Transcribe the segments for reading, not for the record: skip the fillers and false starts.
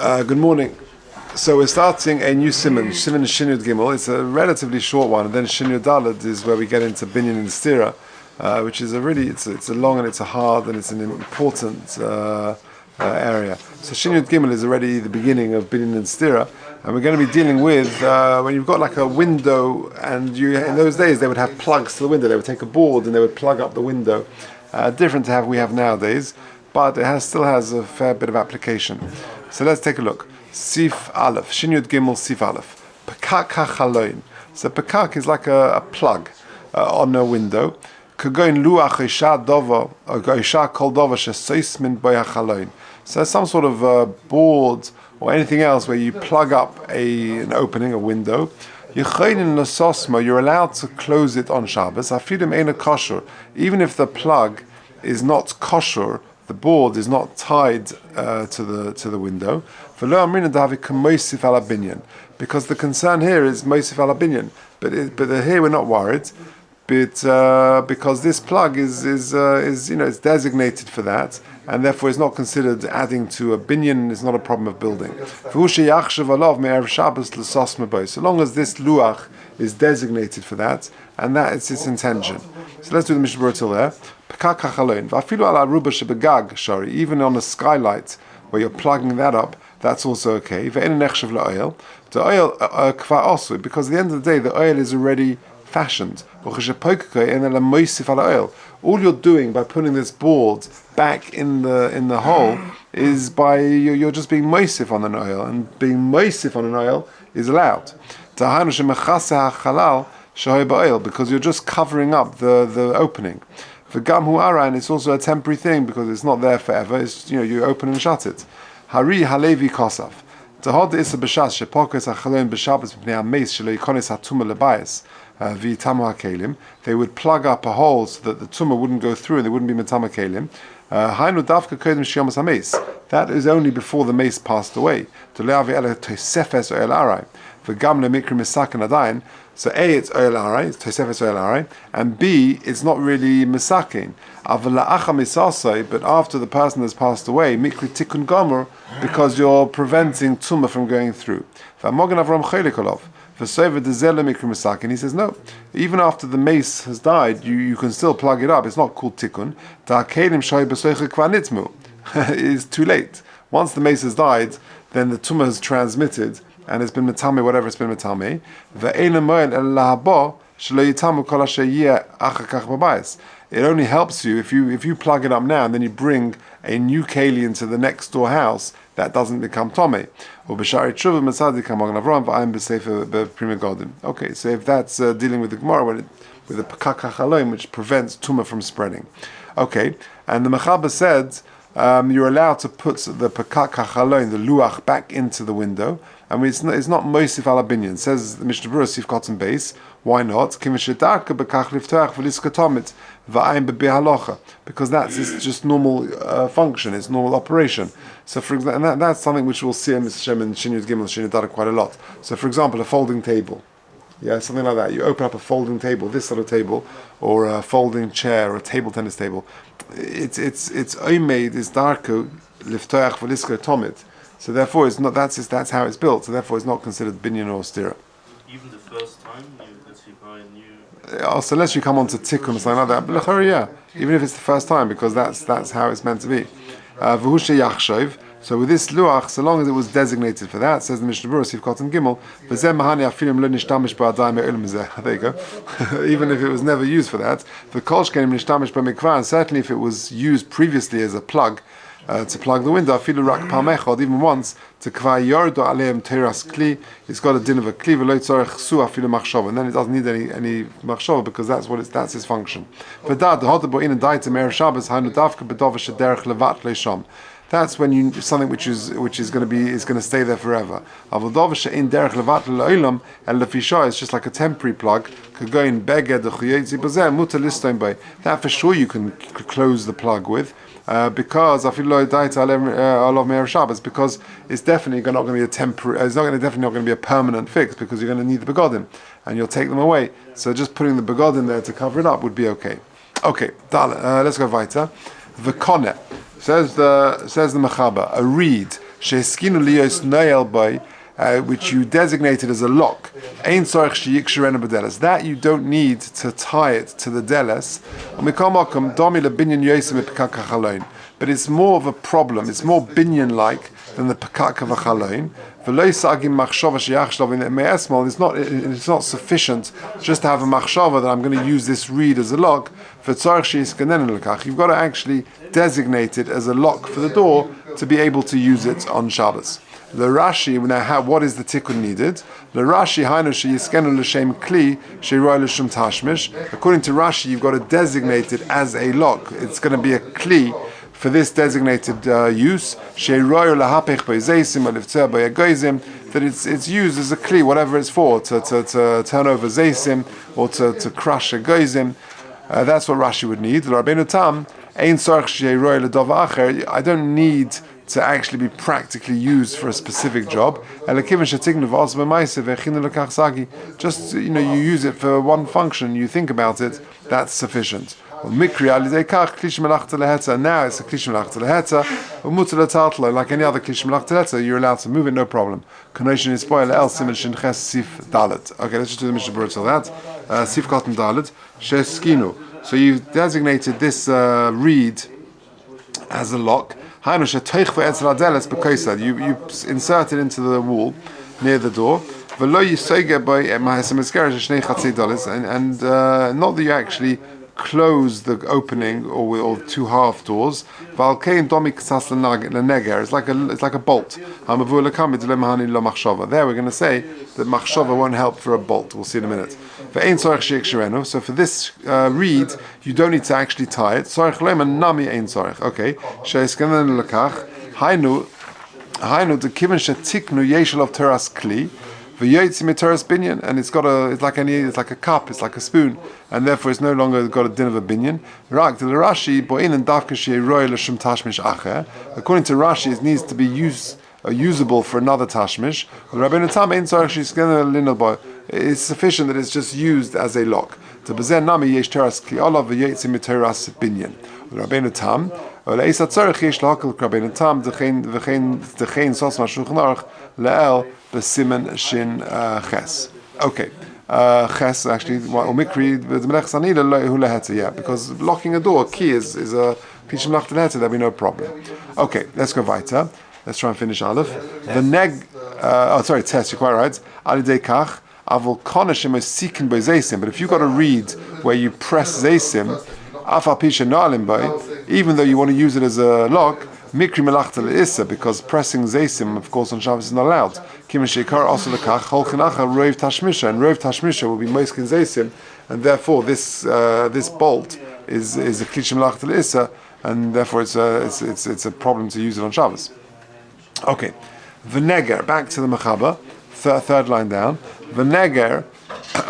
Good morning. So we're starting a new Siman Shinud Gimel. It's a relatively short one, and then Shinud Dalad is where we get into Binyan and Stira, which is it's a long and it's a hard and it's an important area. So Shinud Gimel is already the beginning of Binyan and Stira, and we're going to be dealing with when you've got like a window, and in those days they would have plugs to the window. They would take a board and they would plug up the window, different to we have nowadays, but it still has a fair bit of application. So let's take a look. Sif Aleph, Shinyud Gimel Sif Aleph. Pekak HaChaloin. So pekak is like a plug on a window. Kagoin luach isha dovo, or isha kol dovo shesois min boi HaChaloin. So some sort of board or anything else where you plug up an opening, a window. You're allowed to close it on Shabbos. Afidim eina kosher. Even if the plug is not kosher, the board is not tied to the window. Because the concern here is Mosif al Binyan. But here we're not worried. But because this plug is it's designated for that, and therefore it's not considered adding to a binyan. It's not a problem of building. So long as this luach is designated for that, and that is its intention. So let's do the Mishnah till there. Even on a skylight where you're plugging that up, that's also okay. Because at the end of the day, the oil is already fashioned. All you're doing by putting this board back in the hole is by you're just being moisif on an oil, and being moisif on an oil is allowed. Because you're just covering up the opening. For gam hu aran, it's also a temporary thing because it's not there forever. It's you open and shut it. Hari halevi kosaf. Tahod isa b'shas shepokes achalon b'shabbos b'pnei hameis shelo yikonis hatuma lebayis v'yitamu hakelim. They would plug up a hole so that the tumah wouldn't go through and they wouldn't be mitama kelim. Hainu davka kodem shiyomas hameis. That is only before the mace passed away. To le'avi ele tosefes oil arai. For gam le'mikri misaken adayin. So A, it's oil arai, it's tosefes oil arai, and B, it's not really misakin. But after the person has passed away, mikri tikun gomer, because you're preventing tumah from going through. He says no. Even after the mace has died, you can still plug it up. It's not called tikun. It's too late. Once the mace has died, then the tumah has transmitted and it's been metame, whatever it's been metame. It only helps you if you plug it up now and then you bring a new keli into the next door house, that doesn't become tome. Okay, so if that's dealing with the Gemara with the pekak hachaloim, which prevents tumah from spreading. Okay, and the Mechaber said you're allowed to put the pekak hachaloim, the luach, back into the window. And it's not Mosif al Binyan. Says the Mishnah Berurah Sif Cotton Base. Why not? Because that's just normal function. It's normal operation. So for example, and that's something which we'll see in Shinyud Gimel, Shinyud Dara quite a lot. So for example, a folding table. Yeah, something like that. You open up a folding table, this sort of table, or a folding chair, or a table tennis table. It's oimed is darko liftoach v'lisko tomit. So therefore, it's not. That's how it's built. So therefore, it's not considered binyan or stira. Even the first time, let's say buy a new. So unless you come on to tikkun or something like that, but yeah, even if it's the first time, because that's how it's meant to be. V'hushe yachshov. So with this luach, so long as it was designated for that, says the Mishnah Berurah Sif Cotton Gimel, v'zeh mahani afilim lo nishtamish ba'adayim me'olim zeh. There you go. Even if it was never used for that, v'kol shkenim nishtamish ba'mikvah, and certainly if it was used previously as a plug. To plug the window, even once, to kva yordo aleim teras kli, it's got a din of a kli, and then it doesn't need any machshava because that's his function. That's when something which is going to stay there forever. It's just like a temporary plug. That for sure you can close the plug with. Because I feel like I love Meir Shabbos, because it's definitely not going to be a temporary. It's definitely not going to be a permanent fix because you're going to need the begodim and you'll take them away. So just putting the begodim there to cover it up would be okay. Okay, let's go weiter. The koneh says the Mechaber, a reed She'eskinu liyos noel by, which you designated as a lock. Ein tzorich sheyiksherena b'deles. That you don't need to tie it to the deles. But it's more of a problem. It's more binyan-like than the pekak of a chaloin. It's not sufficient just to have a machshava that I'm going to use this reed as a lock. You've got to actually designate it as a lock for the door to be able to use it on Shabbos. The Rashi, now what is the tikkun needed? The Rashi, according to Rashi, you've got to designate it as a lock. It's going to be a kli for this designated use. That it's used as a kli, whatever it's for, to turn over zeisim or to crush a goizim. That's what Rashi would need. I don't need to actually be practically used for a specific job. Just, you use it for one function, you think about it, that's sufficient. Now it's a klish melachta, like any other klish melachta, you're allowed to move it, no problem. Okay, let's just do the Mishnah Berurah till that. Sif Katan Dalet, Sheskinu. So you've designated this reed as a lock. You insert it into the wall near the door. And not that you actually close the opening or two half doors. It's like a bolt. There we're going to say that machshava won't help for a bolt. We'll see in a minute. So for this reed, you don't need to actually tie it. Okay. And it's like a cup, it's like a spoon, and therefore it's no longer got a din of a binyan. According to Rashi, it needs to be usable for another tashmish. It's sufficient that it's just used as a lock. B'simen shin ches. Okay. Ches actually, because locking a door, key is a klish melachta leheta, there'll be no problem. Okay, let's go weiter. Let's try and finish Aleph. Test, you're quite right. Alidei kach, avol kona shemo sikin by zeisim. But if you've got a reed where you press zeisim, afal pisha na'alim by, even though you want to use it as a lock, mikri melachta le'issa, because pressing zeisim, of course, on Shabbos is not allowed. Kim shekar also lekach holchanacha roiv tashmisha, and roiv tashmisha will be moiskin zeisim, and therefore this bolt is a klish melachta le'issa, and therefore it's a problem to use it on Shabbos. Okay, v'neger, back to the mechaba, third line down. V'neger,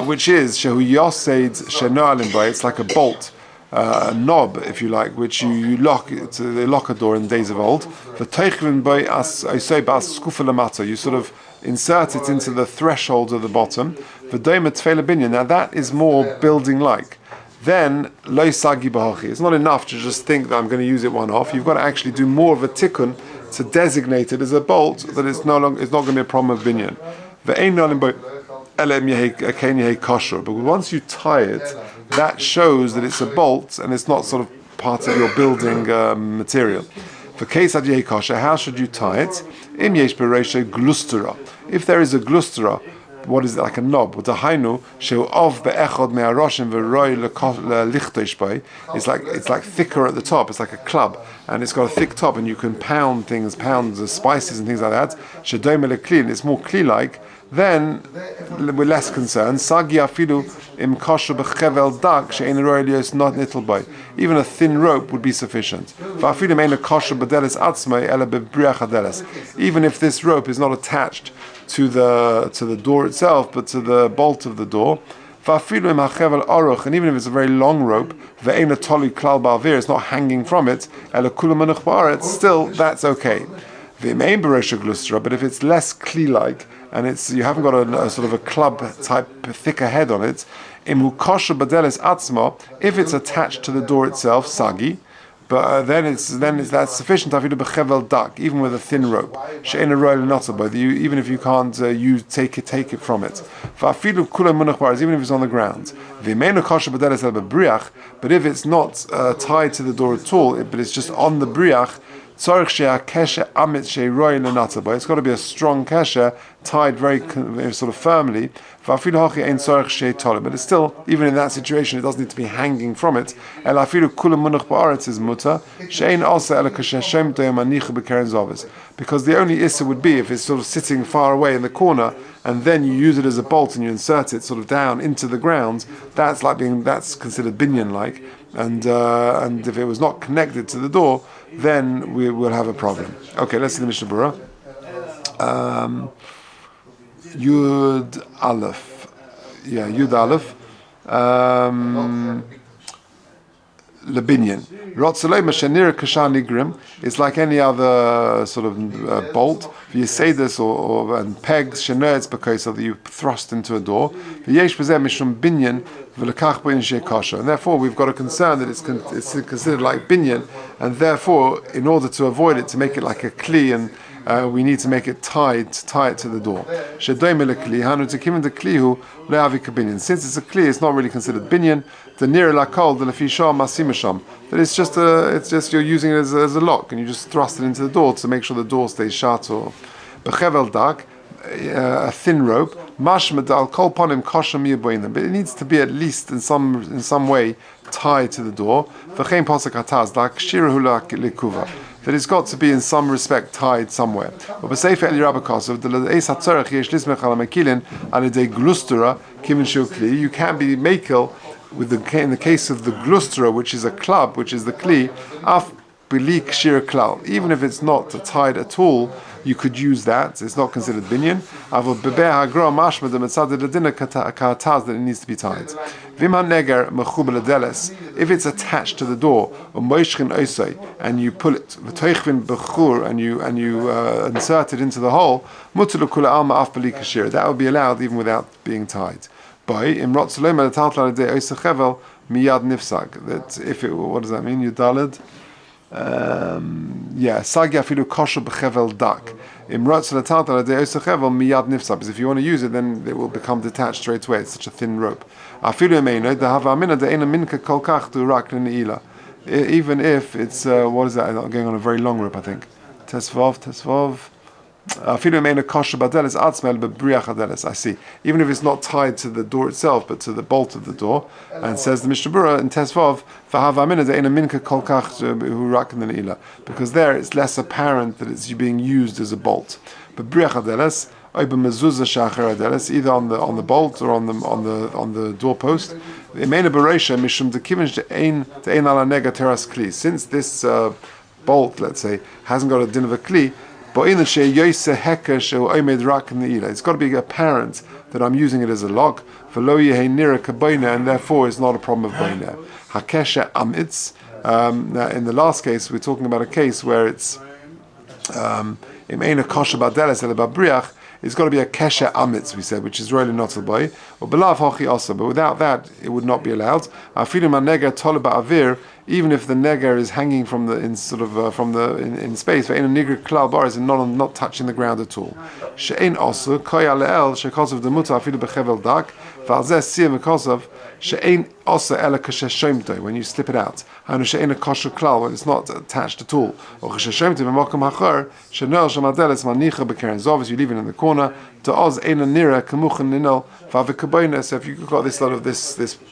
which is shehu yoseid shenoalim by, it's like a bolt. A knob, if you like, which you lock. They lock a door in the days of old. You sort of insert it into the threshold of the bottom. Now that is more building-like. Then it's not enough to just think that I'm going to use it one off. You've got to actually do more of a tikkun to designate it as a bolt, that it's not going to be a problem of binyan. But once you tie it, that shows that it's a bolt and it's not sort of part of your building material. For case adiyei kosher, how should you tie it? Im yesh bereisha glustera. If there is a glustera, what is it, like a knob? With a hainu sheu of be'echod me'aroshim v'roi le'lichtosh by. It's like thicker at the top. It's like a club, and it's got a thick top, and you can pound the spices and things like that. Shedoim le'kli, it's more kli-like. Then we're less concerned. Sagi afilu im kosher b'chevel dak she'ein roilios not nittel by. Even a thin rope would be sufficient. V'afilu mein a kosher b'deles atzmai ela b'briach hadeles. Even if this rope is not attached to the door itself, but to the bolt of the door. V'afilu im hachevel Orach, and even if it's a very long rope, ve'ein a toli klal ba'avir, it's not hanging from it. Ela kula manuch ba'aretz. Still, that's okay. V'mein beresha glustra, but if it's less kli-like, and you haven't got a sort of a club type thicker head on it, imu kosher badeles atzma, if it's attached to the door itself, sagi, But that's sufficient. Even with a thin rope, even if you can't take it from it. Even if it's on the ground. But if it's not tied to the door at all, but it's just on the briach, it's got to be a strong kesher tied very sort of firmly. But it's still, even in that situation, it doesn't need to be hanging from it. Because the only issa would be if it's sort of sitting far away in the corner, and then you use it as a bolt and you insert it sort of down into the ground. That's considered binyan like, and if it was not connected to the door, then we will have a problem. Okay, let's see the Mishnah Berurah. Yud Aleph. Yeah, Yud Aleph. Lebinyan. Rotzalei Mashanir Kashan Igrim is like any other sort of bolt. You say this and pegs shener, it's because of you thrust into a door. V'yesh b'zeh mishum binyan v'lekach b'in she'kasha. And therefore we've got a concern that it's considered like binyan, and therefore in order to avoid it, to make it like a kli, and we need to make it tie it to the door. Since it's a kli, it's not really considered binyan. The nearer lakol, the lefishah masimasham. That it's just you're using it as a lock, and you just thrust it into the door to make sure the door stays shut. Or bechevel dak, a thin rope. Mashmadal kol ponim kosher miyaboinim. But it needs to be at least in some way tied to the door. V'chein pasuk hataz dak shirahu likuva. That it's got to be in some respect tied somewhere. But b'sefer Eli Rabbi Kosov, the eis hatzorach yesh lismech al mekilin al idei glustura kimin shu kli. You can be makel in the case of the glustura, which is a club, which is the kli, af bilik shir klal. Even if it's not tied at all, you could use that. It's not considered binyan. Avol beber hagra mashma the mitzad ledina karataz that it needs to be tied. Vimhan neger mechubel adeles. If it's attached to the door, or moishchin oisay, and you pull it, v'toichvin bechur, and you insert it into the hole, mutulu kula alma af bilik shir. That would be allowed even without being tied. By imrot sulema letatla de oisachevel miyad nifsag. That if it, what does that mean? You dalid. Sagya filu kosher b'chevel dak. Imrot letatla de oisachevel miyad nifsag. Because if you want to use it, then it will become detached straight away. It's such a thin rope. Afilu emeino de hava amina de ena minka kolkach du rak l'neila. Even if it's what is that? I'm going on a very long rope, I think. Tesvav. I see. Even if it's not tied to the door itself, but to the bolt of the door, and says the Mishnah Berurah in Tesvav, because there it's less apparent that it's being used as a bolt. But either on the bolt or on the doorpost. Since this bolt, let's say, hasn't got a din of a kli, it's got to be apparent that I'm using it as a lock, and therefore it's not a problem of boina. Hakesha amitz. Now in the last case, we're talking about a case where it's it's got to be a kesha amitz, we said, which is really not a boy. But without that, it would not be allowed. Even if the neger is hanging from the in space, in a nigger klal bar is not touching the ground at all. She'ein also koya le'el shekosov the mutar afilu bechevel dak v'alzeh siyah mekosov she'ein also ela kasheshomto when you slip it out. Hanu she'ein a kosher klal when it's not attached at all. Or kasheshomto b'makom hachar she'nol shemadeles manicha b'keren zovus, you leave it in the corner. To oz ein a nira kamuchen ninol v'avikaboina. So if you've got this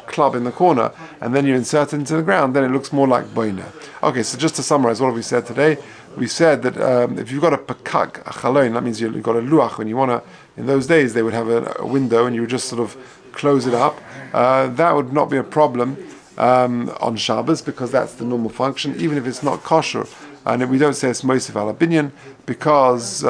club in the corner and then you insert it into the ground, then it looks more like boina. Okay, so just to summarize, what have we said today? We said that if you've got a pakak, a chalon, that means you've got a luach. When you want to, in those days, they would have a window and you would just sort of close it up. That would not be a problem on Shabbos because that's the normal function, even if it's not kosher. And we don't say it's Mosif al Binyan because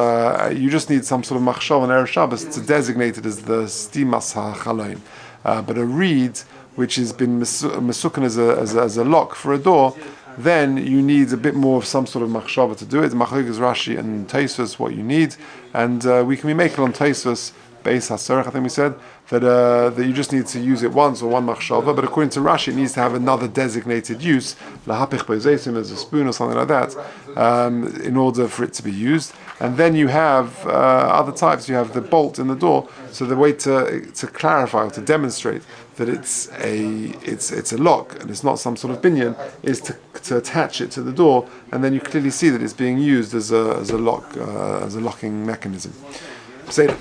you just need some sort of machshov on Erev Shabbos to designate it as the stimas ha'chaloim. But a reed which has been mesukan as a lock for a door, then you need a bit more of some sort of machshava to do it. Machlokes Rashi and Tosfos what you need, and we can be making on Tosfos Beis HaSorach, I think we said, that you just need to use it once or one machshava, but according to Rashi, it needs to have another designated use, lahapich b'ozesim, as a spoon or something like that, in order for it to be used. And then you have other types. You have the bolt in the door. So the way to clarify or to demonstrate that it's a lock and it's not some sort of binyan is to attach it to the door, and then you clearly see that it's being used as a lock, as a locking mechanism. Say it.